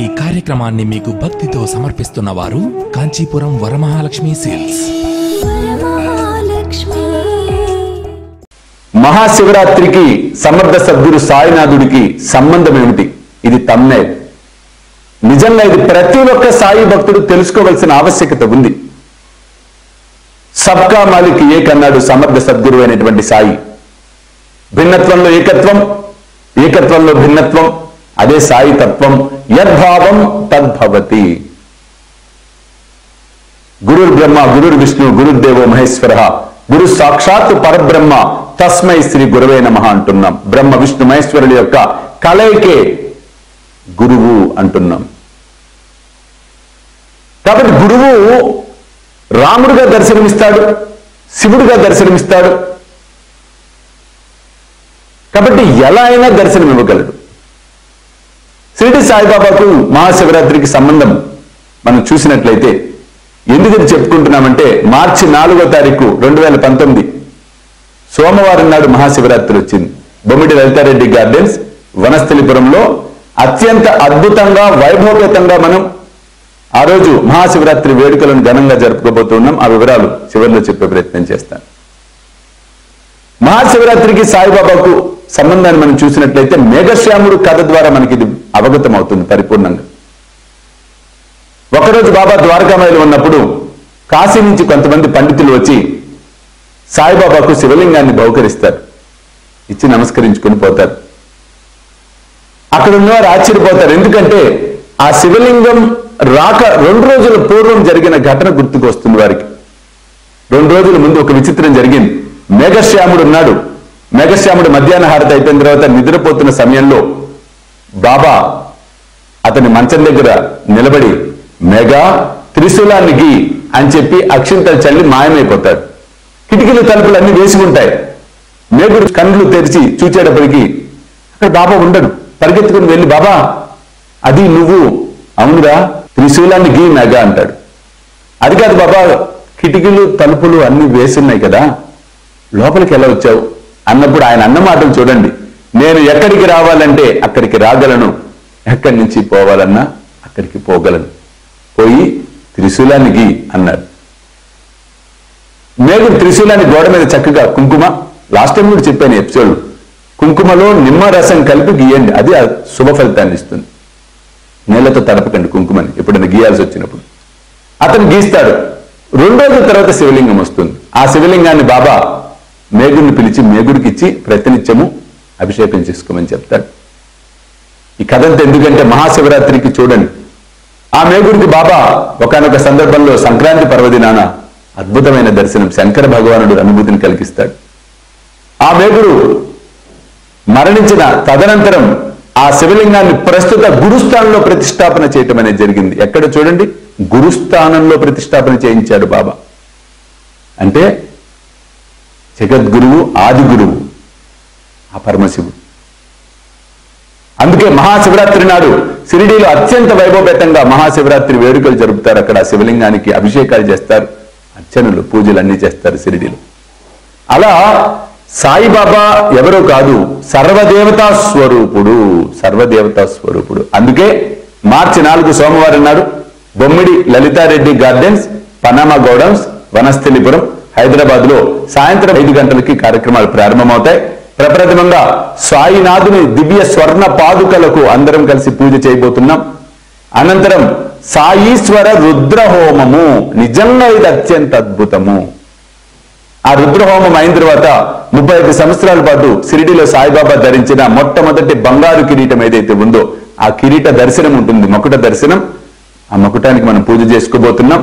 ఈ కార్యక్రమాన్ని మీకు భక్తితో సమర్పిస్తున్న వారు కాంచీపురం వరమహాలక్ష్మి సేల్స్. మహాశివరాత్రికి సమర్థ సద్గురు సాయినాథుడికి సంబంధం ఏమిటి? ఇది తమ్నైల్. నిజంగా ఇది ప్రతి ఒక్క సాయి భక్తుడు తెలుసుకోవాల్సిన ఆవశ్యకత ఉంది. సబ్కా మాలిక్ ఏక్ అన్నాడు సమర్థ సద్గురు అయినటువంటి సాయి. భిన్నత్వంలో ఏకత్వం, ఏకత్వంలో భిన్నత్వం, అదే సాయి తత్వం. యద్భావం తద్భవతి. గురుర్ బ్రహ్మ గురుర్ విష్ణు గురుర్దేవో మహేశ్వర గురు సాక్షాత్ పరబ్రహ్మ తస్మై శ్రీ గురవే నమః అంటున్నాం. బ్రహ్మ విష్ణు మహేశ్వరుల యొక్క కలయికే గురువు అంటున్నాం. కాబట్టి గురువు రాముడిగా దర్శనమిస్తాడు, శివుడిగా దర్శనమిస్తాడు. కాబట్టి ఎలా అయినా దర్శనం ఇవ్వగలడు. షిరిడి సాయిబాబాకు మహాశివరాత్రికి సంబంధం మనం చూసినట్లయితే ఎందుకని చెప్పుకుంటున్నామంటే, మార్చి 4వ తారీఖు 2019 సోమవారం నాడు మహాశివరాత్రి వచ్చింది. బొమ్మిడి లలితారెడ్డి గార్డెన్స్ వనస్థలిపురంలో అత్యంత అద్భుతంగా వైభవపేతంగా మనం ఆ రోజు మహాశివరాత్రి వేడుకలను ఘనంగా జరుపుకోబోతున్నాం. ఆ వివరాలు చివరిలో చెప్పే ప్రయత్నం చేస్తాను. మహాశివరాత్రికి సాయిబాబాకు సంబంధాన్ని మనం చూసినట్లయితే మేఘశ్యాముడు కథ ద్వారా మనకి ఇది అవగతం అవుతుంది పరిపూర్ణంగా. ఒకరోజు బాబా ద్వారకామాయిలో ఉన్నప్పుడు కాశీ నుంచి కొంతమంది పండితులు వచ్చి సాయిబాబాకు శివలింగాన్ని బహుకరిస్తారు, ఇచ్చి నమస్కరించుకుని పోతారు. అక్కడ ఉన్నవారు ఆశ్చర్యపోతారు. ఎందుకంటే ఆ శివలింగం రాక 2 రోజుల పూర్వం జరిగిన ఘటన గుర్తుకు వస్తుంది వారికి. 2 రోజుల ముందు ఒక విచిత్రం జరిగింది. మేఘశ్యాముడు ఉన్నాడు. మేఘశ్యాముడు మధ్యాహ్న హారతి అయిపోయిన తర్వాత నిద్రపోతున్న సమయంలో బాబా అతని మంచం దగ్గర నిలబడి మేఘ త్రిశూలాన్ని గీ అని చెప్పి అక్షింతలు చల్లి మాయమైపోతాడు. కిటికీలు తలుపులు అన్ని వేసుకుంటాయి. మేఘుడు కళ్ళు తెరిచి చూచేటప్పటికి అక్కడ బాబా ఉండడు. పరిగెత్తుకుని వెళ్ళి బాబా అది నువ్వు? అవునురా, త్రిశూలాన్ని గీ మేఘ అంటాడు. అది కాదు బాబా, కిటికీలు తలుపులు అన్ని వేసున్నాయి కదా, లోపలికి ఎలా వచ్చావు అన్నప్పుడు ఆయన అన్న మాటలు చూడండి. నేను ఎక్కడికి రావాలంటే అక్కడికి రాగలను, ఎక్కడి నుంచి పోవాలన్నా అక్కడికి పోగలను, పోయి త్రిశూలాన్ని గీ అన్నాడు. మేఘుడు త్రిశూలాన్ని గోడ మీద చక్కగా కుంకుమ, లాస్ట్ టైం కూడా చెప్పాను ఎపిసోడ్, కుంకుమలో నిమ్మరసం కలిపి గీయండి, అది శుభ ఫలితాన్ని ఇస్తుంది. నీళ్లతో తడపకండి కుంకుమని ఎప్పుడైనా గీయాల్సి వచ్చినప్పుడు. అతను గీస్తాడు. 2 రోజుల తర్వాత శివలింగం వస్తుంది. ఆ శివలింగాన్ని బాబా మేఘుడిని పిలిచి మేఘుడికి ఇచ్చి ప్రతినిత్యము అభిషేకం చేసుకోమని చెప్తాడు. ఈ కథంతా ఎందుకంటే మహాశివరాత్రికి చూడండి, ఆ మేఘుడికి బాబా ఒకానొక సందర్భంలో సంక్రాంతి పర్వదినాన అద్భుతమైన దర్శనం, శంకర భగవానుడు అనుభూతిని కలిగిస్తాడు. ఆ మేఘుడు మరణించిన తదనంతరం ఆ శివలింగాన్ని ప్రస్తుత గురుస్థానంలో ప్రతిష్టాపన చేయటం అనేది జరిగింది. ఎక్కడ చూడండి, గురుస్థానంలో ప్రతిష్టాపన చేయించాడు బాబా. అంటే జగద్గురువు, ఆది గురువు ఆ పరమశివుడు. అందుకే మహాశివరాత్రి నాడు షిరిడీలో అత్యంత వైభవపేతంగా మహాశివరాత్రి వేడుకలు జరుపుతారు. అక్కడ శివలింగానికి అభిషేకాలు చేస్తారు, అర్చనలు పూజలు అన్ని చేస్తారు షిరిడీలో. అలా సాయిబాబా ఎవరో కాదు, సర్వదేవతా స్వరూపుడు, సర్వదేవతా స్వరూపుడు. అందుకే మార్చి 4 సోమవారం నాడు Bommidi Lalitha Reddy gardens, Panama godowns, Vanasthalipuram, Hyderabad లో సాయంత్రం 5 గంటలకి కార్యక్రమాలు ప్రారంభమవుతాయి. ప్రప్రథమంగా సాయినాథుని దివ్య స్వర్ణ పాదుకలకు అందరం కలిసి పూజ చేయబోతున్నాం. అనంతరం సాయీశ్వర రుద్రహోమము, నిజంగా ఇది అత్యంత అద్భుతము. ఆ రుద్రహోమం అయిన తర్వాత 35 సంవత్సరాల పాటు షిరిడీలో సాయిబాబా ధరించిన మొట్టమొదటి బంగారు కిరీటం ఏదైతే ఉందో ఆ కిరీట దర్శనం ఉంటుంది, మకుట దర్శనం. ఆ మకుటానికి మనం పూజ చేసుకోబోతున్నాం.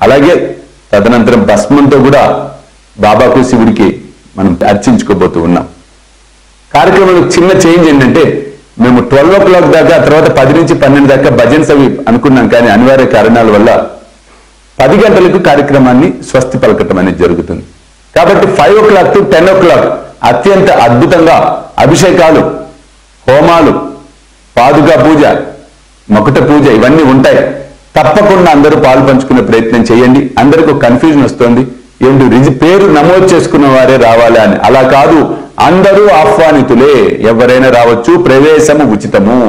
అలాగే తదనంతరం భస్మంతో కూడా బాబాకు శివుడికి మనం అర్చించుకోబోతూ ఉన్నాం. కార్యక్రమంలో చిన్న చేంజ్ ఏంటంటే, మేము 12 o'clock దాకా, తర్వాత 10 నుంచి 12 దాకా భజన్స్ అవి అనుకున్నాం. కానీ అనివార్య కారణాల వల్ల 10 గంటలకు కార్యక్రమాన్ని స్వస్తి పలకటం అనేది జరుగుతుంది. కాబట్టి 5 o'clock to 10 o'clock అత్యంత అద్భుతంగా అభిషేకాలు, హోమాలు, పాదుగా పూజ, మకుట పూజ ఇవన్నీ ఉంటాయి. తప్పకుండా అందరూ పాలు పంచుకునే ప్రయత్నం చేయండి. అందరికీ కన్ఫ్యూజన్ వస్తుంది, పేరు నమోదు చేసుకున్న వారే రావాలి అని. అలా కాదు, అందరూ ఆహ్వానితులే, ఎవరైనా రావచ్చు, ప్రవేశము ఉచితము.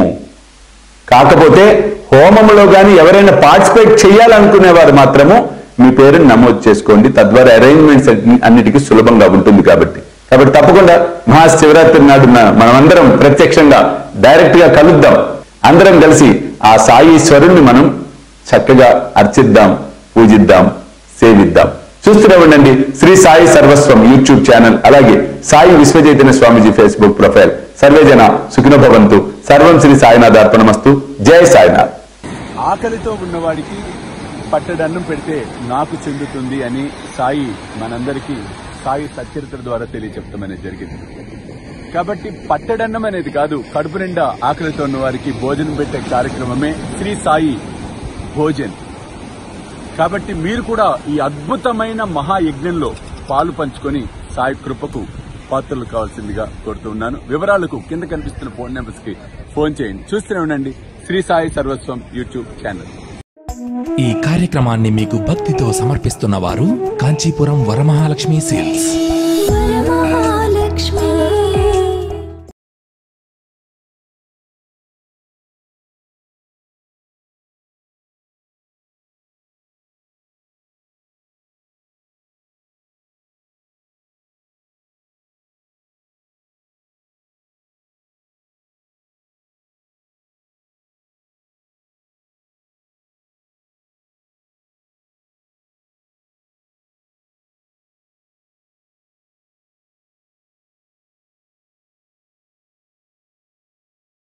కాకపోతే హోమంలో గాని ఎవరైనా పార్టిసిపేట్ చేయాలనుకునేవారు మాత్రము మీ పేరుని నమోదు చేసుకోండి. తద్వారా అరేంజ్మెంట్స్ అన్నిటికీ సులభంగా ఉంటుంది. కాబట్టి తప్పకుండా మహాశివరాత్రి నాడు మనమందరం ప్రత్యక్షంగా డైరెక్ట్ గా కలుద్దాం. అందరం కలిసి ఆ సాయీశ్వరుణ్ణి మనం చక్కగా అర్చిద్దాం, పూజిద్దాం, సేవిద్దాం. చూస్తూనే ఉండండి శ్రీ సాయి సర్వస్వం యూట్యూబ్ ఛానల్, అలాగే సాయి విశ్వచైతన్య స్వామిజీ ఫేస్బుక్ ప్రొఫైల్. సర్వేజన సుఖినో భవంతు. సర్వం శ్రీ సాయినాథ్ అర్పణమస్తు. జై సాయినాథ్. ఆకలితో ఉన్నవాడికి పట్టడన్నం పెడితే నాకు చెందుతుంది అని సాయి మనందరికీ సాయి సచ్చరిత్ర ద్వారా తెలియచెప్పడం అనేది జరిగింది. కాబట్టి పట్టడన్నం అనేది కాదు, కడుపు నిండా ఆకలితో ఉన్న వారికి భోజనం పెట్టే కార్యక్రమమే శ్రీ సాయి భోజన్. కాబట్టి మీరు కూడా ఈ అద్భుతమైన మహాయజ్ఞంలో పాలు పంచుకొని సాయి కృపకు పాత్రలు కావాల్సిందిగా కోరుతున్నాను. వివరాలకు కింద కనిపిస్తున్న ఫోన్ నెంబర్స్ కి ఫోన్ చేయండి. చూస్తూనే ఉండండి శ్రీ సాయి సర్వస్వం యూట్యూబ్ ఛానల్. ఈ కార్యక్రమాన్ని మీకు భక్తితో సమర్పిస్తున్న వారు కాంచీపురం వరమహాలక్ష్మి సేల్స్.